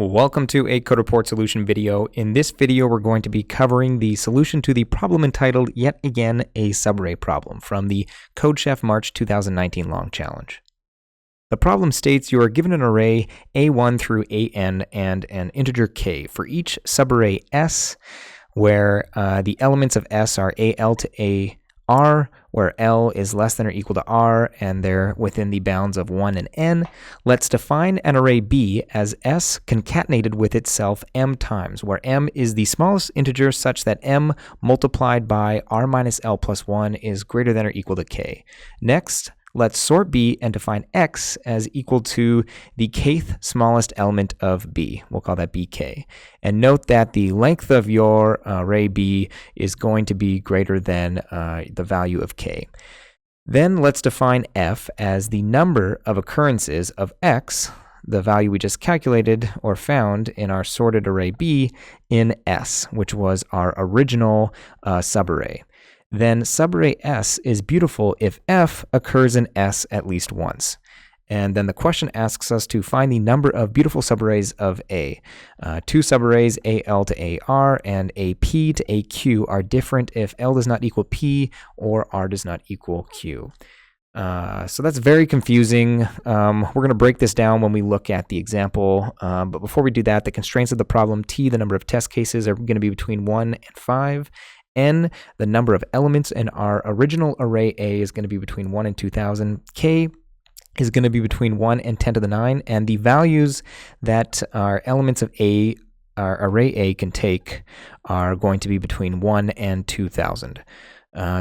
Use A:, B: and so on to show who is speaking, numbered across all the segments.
A: Welcome to a Code Report Solution video. In this video, we're going to be covering the solution to the problem entitled Yet Again a Subarray Problem from the CodeChef March 2019 Long Challenge. The problem states you are given an array A1 through AN and an integer k for each subarray S, where the elements of S are AL to AR, where L is less than or equal to R, and they're within the bounds of 1 and n. Let's define an array B as S concatenated with itself m times, where m is the smallest integer such that m multiplied by R minus L plus 1 is greater than or equal to k. Next, let's sort B and define X as equal to the kth smallest element of B. We'll call that BK. And note that the length of your array B is going to be greater than the value of K. Then let's define F as the number of occurrences of X, the value we just calculated or found in our sorted array B, in S, which was our original subarray. Then subarray S is beautiful if F occurs in S at least once. And then the question asks us to find the number of beautiful subarrays of A. Two subarrays, AL to AR and AP to AQ, are different if L does not equal P or R does not equal Q. So that's very confusing. We're going to break this down when we look at the example. But before we do that, the constraints of the problem, T, the number of test cases, are going to be between 1 and 5. N, the number of elements in our original array A, is going to be between 1 and 2000. K is going to be between 1 and 10 to the 9. And the values that our elements of A, our array A, can take are going to be between 1 and 2000.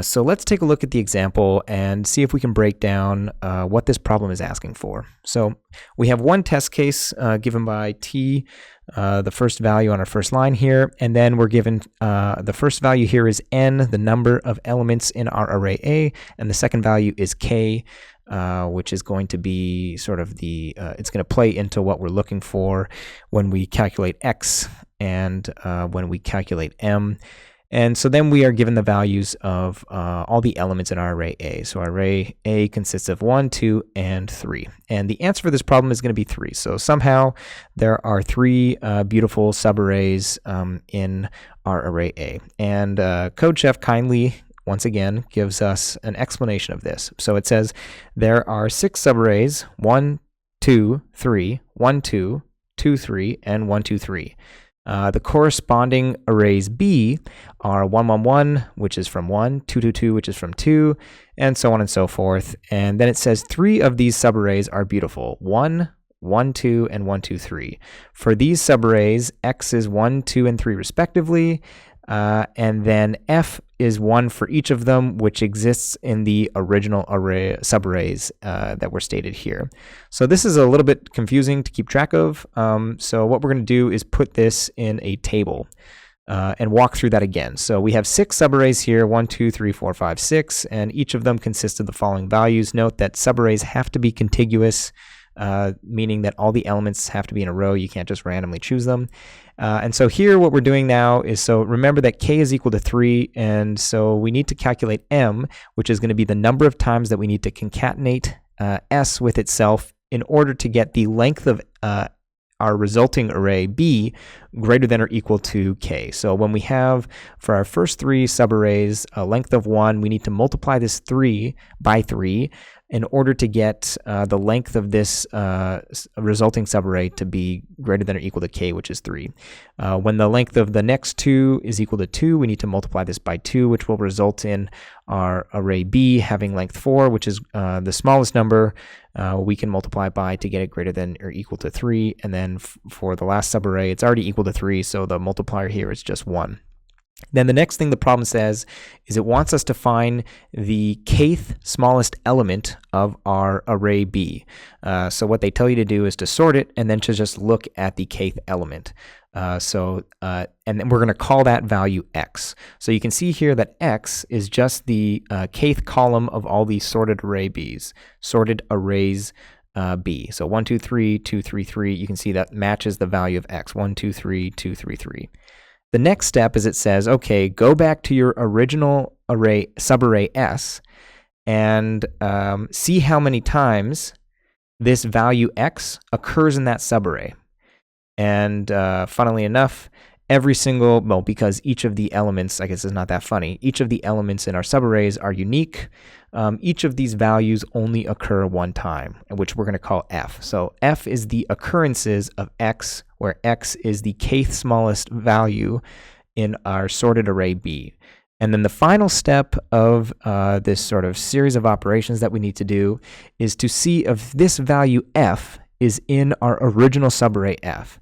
A: So let's take a look at the example and see if we can break down what this problem is asking for. So we have one test case given by T, the first value on our first line here, and then we're given the first value here is N, the number of elements in our array A, and the second value is K, which is going to be sort of the, it's going to play into what we're looking for when we calculate X and when we calculate M. And so then we are given the values of all the elements in our array A. So our array A consists of 1, 2, and 3. And the answer for this problem is going to be 3. So somehow there are 3 beautiful subarrays in our array A. And CodeChef kindly, once again, gives us an explanation of this. So it says there are 6 subarrays, 1, 2, 3, 1, 2, 2, 3, and 1, 2, 3. The corresponding arrays B are 1, 1, 1, which is from 1, 2, 2, 2, which is from 2, and so on and so forth. And then it says 3 of these subarrays are beautiful, 1, 1, 2, and 1, 2, 3. For these subarrays, X is 1, 2, and 3 respectively, and then F is 1 for each of them, which exists in the original array subarrays that were stated here. So this is a little bit confusing to keep track of. So what we're going to do is put this in a table and walk through that again. So we have 6 subarrays here, 1, 2, 3, 4, 5, 6, and each of them consists of the following values. Note that subarrays have to be contiguous, meaning that all the elements have to be in a row. You can't just randomly choose them. And so here what we're doing now is, so remember that K is equal to 3, and so we need to calculate M, which is going to be the number of times that we need to concatenate S with itself in order to get the length of our resulting array B greater than or equal to K. So when we have, for our first 3 subarrays, a length of 1, we need to multiply this 3 by 3 in order to get the length of this resulting subarray to be greater than or equal to K, which is 3. When the length of the next 2 is equal to 2, we need to multiply this by 2, which will result in our array B having length 4, which is the smallest number we can multiply by to get it greater than or equal to 3. And then for the last subarray, it's already equal to 3, so the multiplier here is just 1. Then the next thing the problem says is it wants us to find the kth smallest element of our array B. So what they tell you to do is to sort it and then to just look at the kth element. And then we're going to call that value X. So you can see here that X is just the kth column of all these sorted array Bs, sorted arrays B. So 1, 2, 3, 2, 3, 3. You can see that matches the value of X, 1, 2, 3, 2, 3, 3. The next step is it says, okay, go back to your original array, subarray S, and see how many times this value X occurs in that subarray. And funnily enough, every single, well, because each of the elements, I guess it's not that funny, each of the elements in our subarrays are unique. Each of these values only occur one time, which we're going to call f. So f is the occurrences of x, where x is the kth smallest value in our sorted array B. And then the final step of this sort of series of operations that we need to do is to see if this value f is in our original subarray f.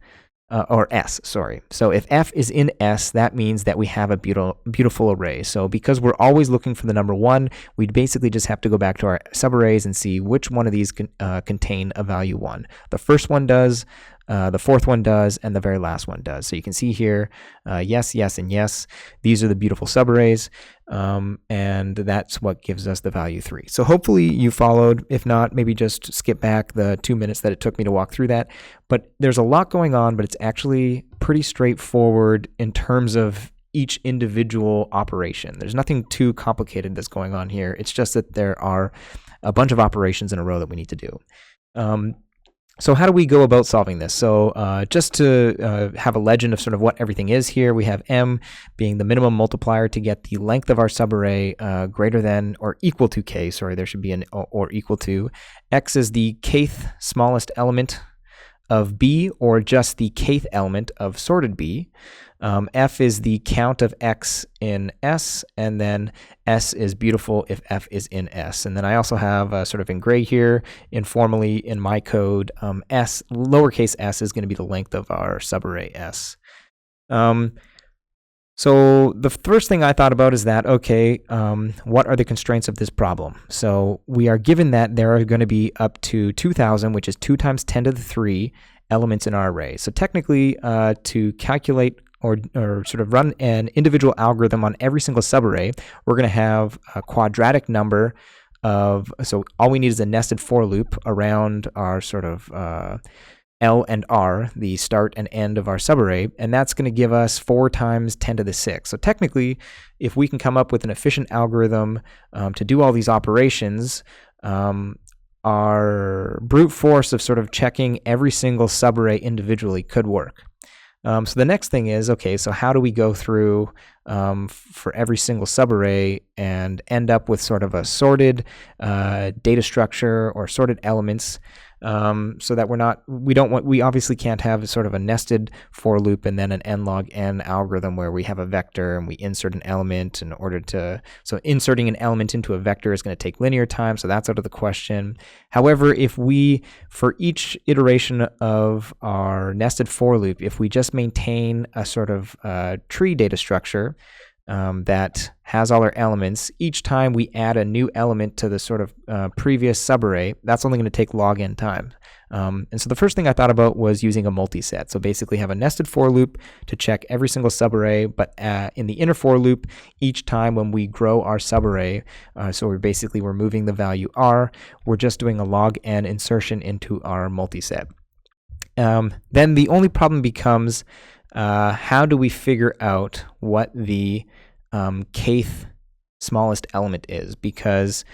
A: Or S, sorry. So if f is in S, that means that we have a beautiful array. So because we're always looking for the number 1, we'd basically just have to go back to our subarrays and see which one of these contain a value 1. The first one does, the fourth one does, and the very last one does. So you can see here, yes, yes, and yes. These are the beautiful subarrays, and that's what gives us the value 3. So hopefully you followed. If not, maybe just skip back the 2 minutes that it took me to walk through that. But there's a lot going on, but it's actually pretty straightforward in terms of each individual operation. There's nothing too complicated that's going on here. It's just that there are a bunch of operations in a row that we need to do. So how do we go about solving this? So just to have a legend of sort of what everything is here, we have m being the minimum multiplier to get the length of our subarray greater than or equal to k. Sorry, there should be an or equal to. X is the kth smallest element of B, or just the kth element of sorted B. F is the count of X in S, and then S is beautiful if F is in S. And then I also have sort of in gray here, informally in my code, S, lowercase s is going to be the length of our subarray S. So the first thing I thought about is that, okay, what are the constraints of this problem? So we are given that there are going to be up to 2,000, which is 2 times 10 to the 3 elements in our array. So technically, to calculate or sort of run an individual algorithm on every single subarray, we're going to have a quadratic number of, so all we need is a nested for loop around our sort of L and R, the start and end of our subarray, and that's going to give us 4 times 10 to the 6. So technically, if we can come up with an efficient algorithm to do all these operations, our brute force of sort of checking every single subarray individually could work. So the next thing is, okay, so how do we go through for every single subarray and end up with sort of a sorted data structure or sorted elements, so that we obviously can't have sort of a nested for loop and then an n log n algorithm where we have a vector and we insert an element in order to, so inserting an element into a vector is going to take linear time, so that's out of the question. However, if we, for each iteration of our nested for loop, if we just maintain a sort of tree data structure that has all our elements, each time we add a new element to the sort of previous subarray, that's only going to take log n time. And so the first thing I thought about was using a multiset. So basically have a nested for loop to check every single subarray, but in the inner for loop, each time when we grow our subarray, so we're moving the value r, we're just doing a log n insertion into our multiset. Then the only problem becomes, how do we figure out what the kth smallest element is? Because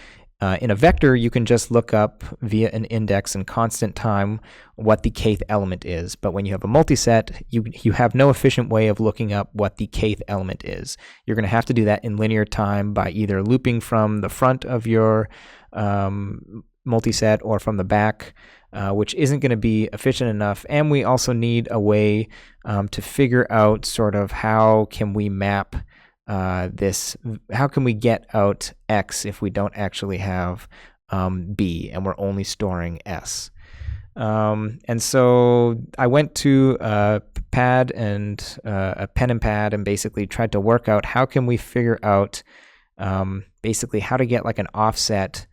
A: in a vector, you can just look up via an index and constant time what the kth element is. But when you have a multiset, you have no efficient way of looking up what the kth element is. You're going to have to do that in linear time by either looping from the front of your multiset or from the back, which isn't going to be efficient enough. And we also need a way to figure out sort of how can we map how can we get out X if we don't actually have B and we're only storing S. And so I went to a pen and pad and basically tried to work out how can we figure out basically how to get like an offset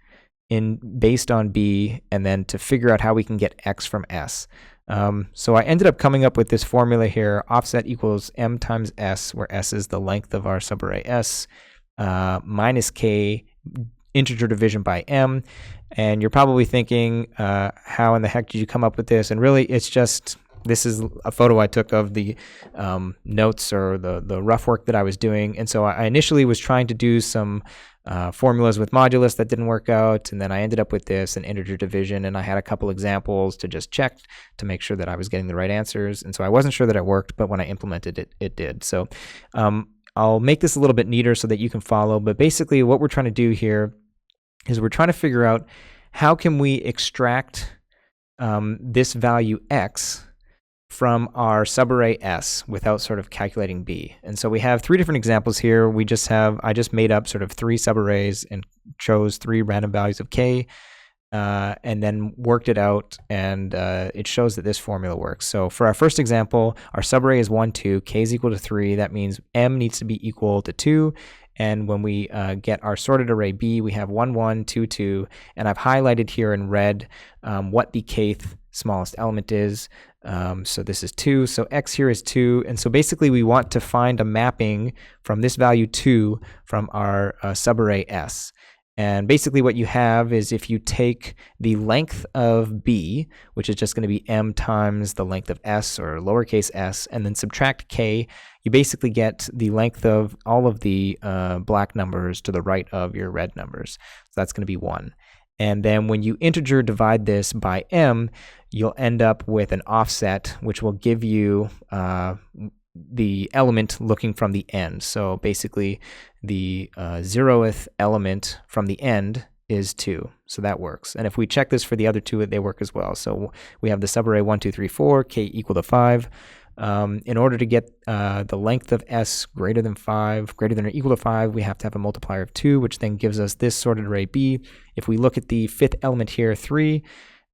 A: based on B, and then to figure out how we can get X from S. So I ended up coming up with this formula here: offset equals m times S, where S is the length of our subarray S, minus k integer division by m. And you're probably thinking, how in the heck did you come up with this? And really, it's just this is a photo I took of the notes or the rough work that I was doing. And so I initially was trying to do some formulas with modulus that didn't work out, and then I ended up with this, an integer division, and I had a couple examples to just check to make sure that I was getting the right answers. And so I wasn't sure that it worked, but when I implemented it, it did. So I'll make this a little bit neater so that you can follow. But basically what we're trying to do here is we're trying to figure out how can we extract this value x from our subarray S without sort of calculating B. And so we have 3 different examples here. I just made up sort of 3 subarrays and chose 3 random values of K, and then worked it out, and it shows that this formula works. So for our first example, our subarray is 1, 2, K is equal to 3. That means M needs to be equal to 2. And when we get our sorted array B, we have 1, 1, 2, 2, and I've highlighted here in red what the kth smallest element is. So this is 2, so x here is 2, and so basically we want to find a mapping from this value 2 from our subarray S. And basically what you have is if you take the length of B, which is just going to be M times the length of S or lowercase s, and then subtract K, you basically get the length of all of the black numbers to the right of your red numbers. So that's going to be 1. And then when you integer divide this by M, you'll end up with an offset, which will give you the element looking from the end. So basically the 0th element from the end is 2. So that works. And if we check this for the other 2, they work as well. So we have the subarray 1, 2, 3, 4, K equal to 5. In order to get the length of S greater than 5, greater than or equal to 5, we have to have a multiplier of 2, which then gives us this sorted array B. If we look at the 5th element here, 3,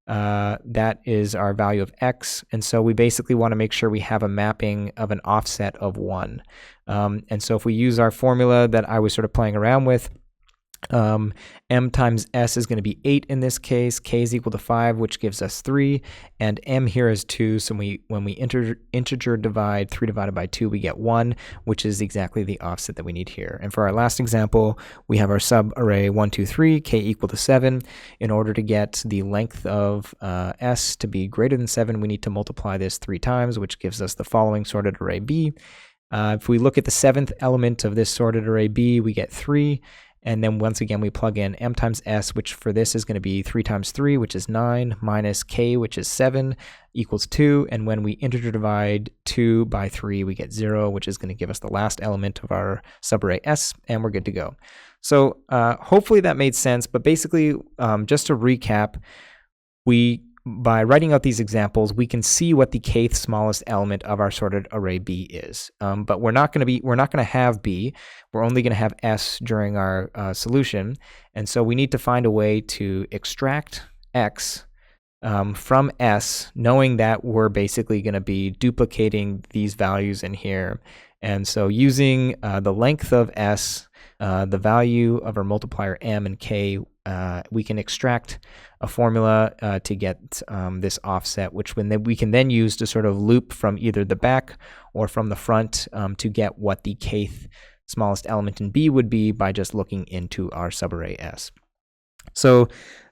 A: that is our value of X. And so we basically want to make sure we have a mapping of an offset of 1. And so if we use our formula that I was sort of playing around with, M times S is going to be 8 in this case, K is equal to 5, which gives us 3, and M here is 2, so when we integer divide 3 divided by 2, we get 1, which is exactly the offset that we need here. And for our last example, we have our subarray 1, 2, 3, K equal to 7. In order to get the length of S to be greater than 7, we need to multiply this 3 times, which gives us the following sorted array B. If we look at the 7th element of this sorted array B, we get 3. And then once again, we plug in M times S, which for this is going to be 3 times 3, which is 9, minus K, which is 7, equals 2. And when we integer divide 2 by 3, we get 0, which is going to give us the last element of our subarray S, and we're good to go. So hopefully that made sense. But basically, just to recap, by writing out these examples, we can see what the kth smallest element of our sorted array B is. But we're not going to have B. We're only going to have S during our solution. And so we need to find a way to extract X from S, knowing that we're basically going to be duplicating these values in here. And so using the length of S, the value of our multiplier M and K, we can extract a formula to get this offset, which we can then use to sort of loop from either the back or from the front to get what the kth smallest element in B would be by just looking into our subarray S. So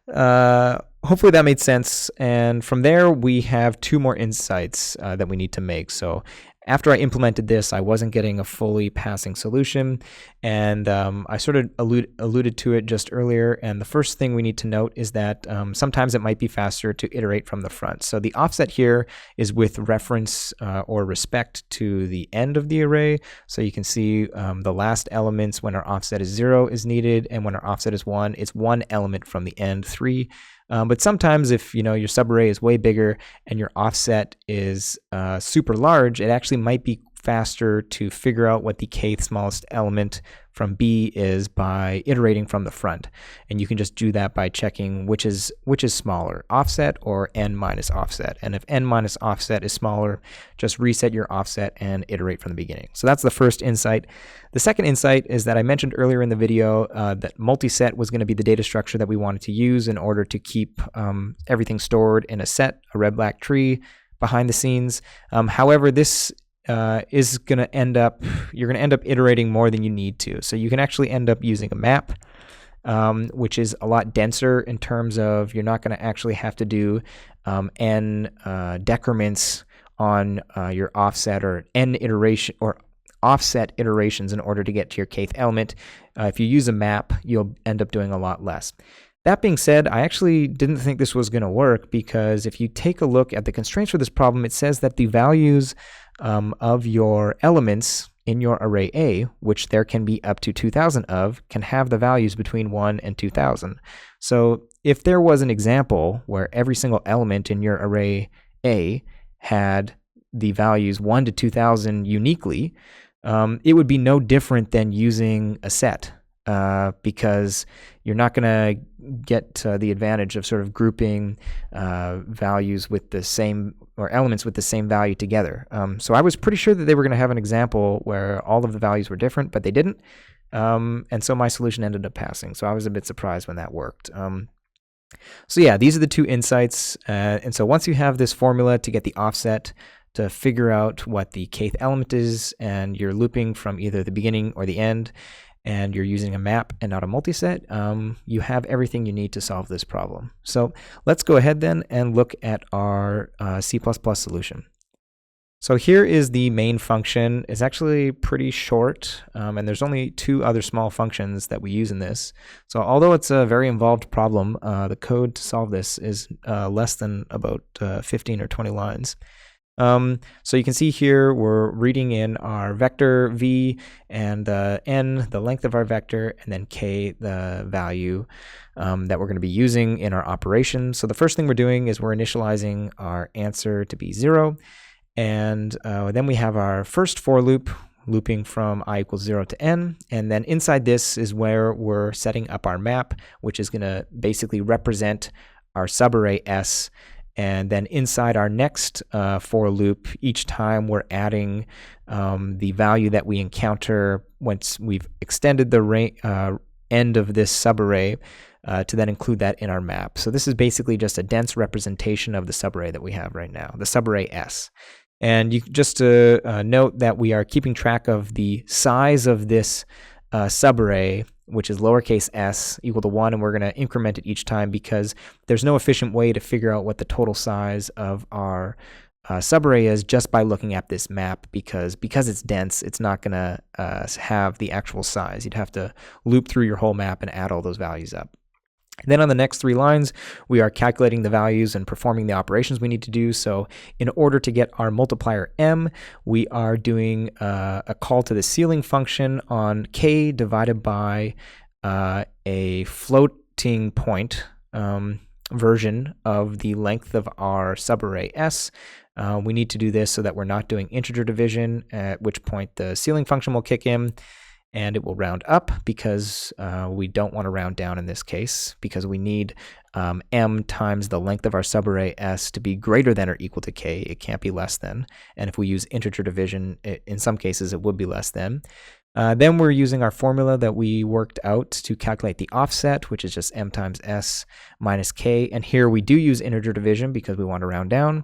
A: hopefully that made sense. And from there, we have 2 more insights that we need to make. So after I implemented this, I wasn't getting a fully passing solution, and I sort of alluded to it just earlier. And the first thing we need to note is that sometimes it might be faster to iterate from the front. So the offset here is with reference or respect to the end of the array. So you can see the last elements when our offset is 0 is needed, and when our offset is 1, it's 1 element from the end, 3. But sometimes if your subarray is way bigger and your offset is super large, it actually might be faster to figure out what the kth smallest element from B is by iterating from the front. And you can just do that by checking which is smaller, offset or n minus offset. And if n minus offset is smaller, just reset your offset and iterate from the beginning. So that's the first insight. The second insight is that I mentioned earlier in the video that multiset was going to be the data structure that we wanted to use in order to keep everything stored in a set, a red-black tree behind the scenes. However, this is going to you're going to end up iterating more than you need to. So you can actually end up using a map, which is a lot denser in terms of you're not going to actually have to do n decrements on your offset or n iteration or offset iterations in order to get to your kth element. If you use a map, you'll end up doing a lot less. That being said, I actually didn't think this was going to work, because if you take a look at the constraints for this problem, it says that the values of your elements in your array A, which there can be up to 2,000 of, can have the values between 1 and 2,000. So if there was an example where every single element in your array A had the values 1 to 2,000 uniquely, it would be no different than using a set, because you're not going to get the advantage of sort of grouping values with the same, or elements with the same value together. So I was pretty sure that they were going to have an example where all of the values were different, but they didn't. And so my solution ended up passing. So I was a bit surprised when that worked. So yeah, these are the two insights. And so once you have this formula to get the offset, to figure out what the kth element is, and you're looping from either the beginning or the end, and you're using a map and not a multiset, you have everything you need to solve this problem. So let's go ahead then and look at our C++ solution. So here is the main function. It's actually pretty short, and there's only two other small functions that we use in this. So although it's a very involved problem, the code to solve this is less than about 15 or 20 lines. So you can see here we're reading in our vector v, and n, the length of our vector, and then k, the value that we're going to be using in our operation. So the first thing we're doing is we're initializing our answer to be 0, and then we have our first for loop, looping from I equals 0 to n, and then inside this is where we're setting up our map, which is going to basically represent our subarray S. And then inside our next for loop, each time we're adding the value that we encounter once we've extended the end of this subarray to then include that in our map. So this is basically just a dense representation of the subarray that we have right now, the subarray S. And you just to note that we are keeping track of the size of this subarray, which is lowercase s equal to 1, and we're going to increment it each time, because there's no efficient way to figure out what the total size of our subarray is just by looking at this map, because it's dense, it's not going to have the actual size. You'd have to loop through your whole map and add all those values up. And then on the next 3 lines, we are calculating the values and performing the operations we need to do. So in order to get our multiplier m, we are doing a call to the ceiling function on k divided by a floating point version of the length of our subarray s. We need to do this so that we're not doing integer division, at which point the ceiling function will kick in. And it will round up, because we don't want to round down in this case, because we need m times the length of our subarray s to be greater than or equal to k. It can't be less than. And if we use integer division, in some cases it would be less than. Then we're using our formula that we worked out to calculate the offset, which is just m times s minus k. And here we do use integer division because we want to round down.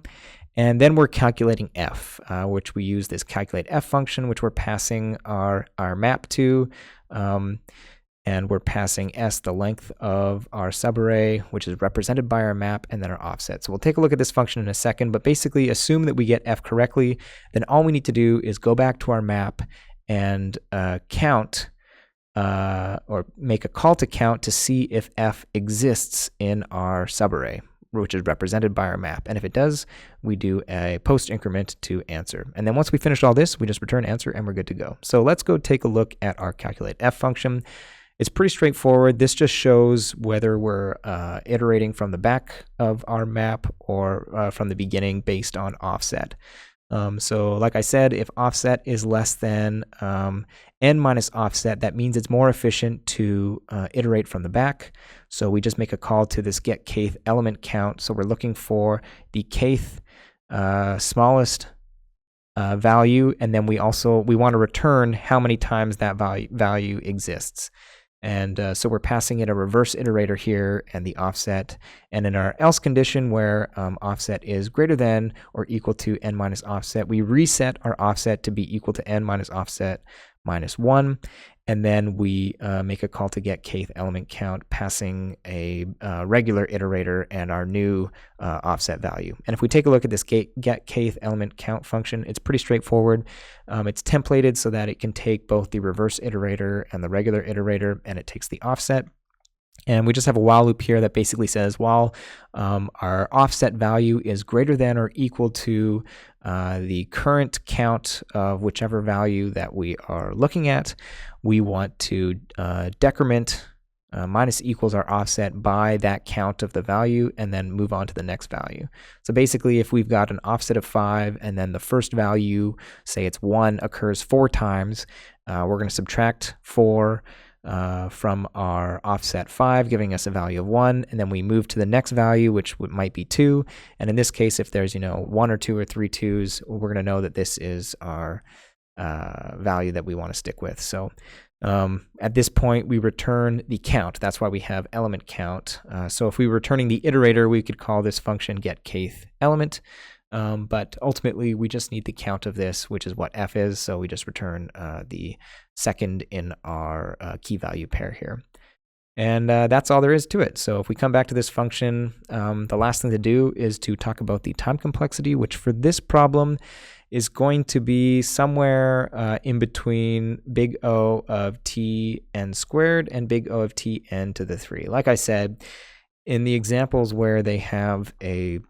A: And then we're calculating f, which we use this calculate f function, which we're passing our map to, and we're passing s, the length of our subarray, which is represented by our map, and then our offset. So we'll take a look at this function in a second, but basically assume that we get f correctly. Then all we need to do is go back to our map and count, or make a call to count to see if f exists in our subarray, which is represented by our map. And if it does, we do a post increment to answer. And then once we finish all this, we just return answer and we're good to go. So let's go take a look at our calculate f function. It's pretty straightforward. This just shows whether we're iterating from the back of our map or from the beginning based on offset. So like I said, if offset is less than n minus offset, that means it's more efficient to iterate from the back. So we just make a call to this get kth element count. So we're looking for the kth smallest value, and then we want to return how many times that value exists. And so we're passing it a reverse iterator here and the offset. And in our else condition where offset is greater than or equal to n minus offset, we reset our offset to be equal to n minus offset minus 1. and then we make a call to get kth element count, passing a regular iterator and our new offset value. And if we take a look at this get kth element count function, it's pretty straightforward. It's templated so that it can take both the reverse iterator and the regular iterator, and it takes the offset. And we just have a while loop here that basically says while our offset value is greater than or equal to the current count of whichever value that we are looking at, we want to decrement minus equals our offset by that count of the value and then move on to the next value. So basically, if we've got an offset of 5 and then the first value, say it's 1, occurs 4 times, we're going to subtract 4 from our offset 5, giving us a value of 1, and then we move to the next value, which might be 2. And in this case, if there's 1 or 2 or 3 2s, we're going to know that this is our value that we want to stick with. So at this point, we return the count. That's why we have element count. So if we were returning the iterator, we could call this function get kth element. But ultimately, we just need the count of this, which is what f is. So we just return the second in our key value pair here. And that's all there is to it. So if we come back to this function, the last thing to do is to talk about the time complexity, which for this problem is going to be somewhere in between big O of t n squared and big O of t n to the 3. Like I said, in the examples where they have a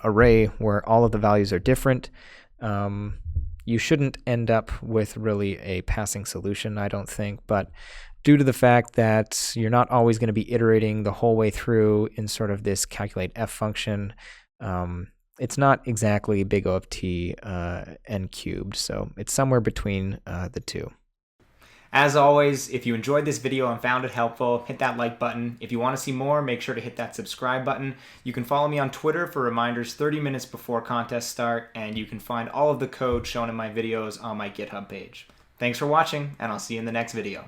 A: array where all of the values are different, you shouldn't end up with really a passing solution, I don't think. But due to the fact that you're not always going to be iterating the whole way through in sort of this calculate f function, it's not exactly big O of t n cubed. So it's somewhere between the two. As always, if you enjoyed this video and found it helpful, hit that like button. If you want to see more, make sure to hit that subscribe button. You can follow me on Twitter for reminders 30 minutes before contests start, and you can find all of the code shown in my videos on my GitHub page. Thanks for watching, and I'll see you in the next video.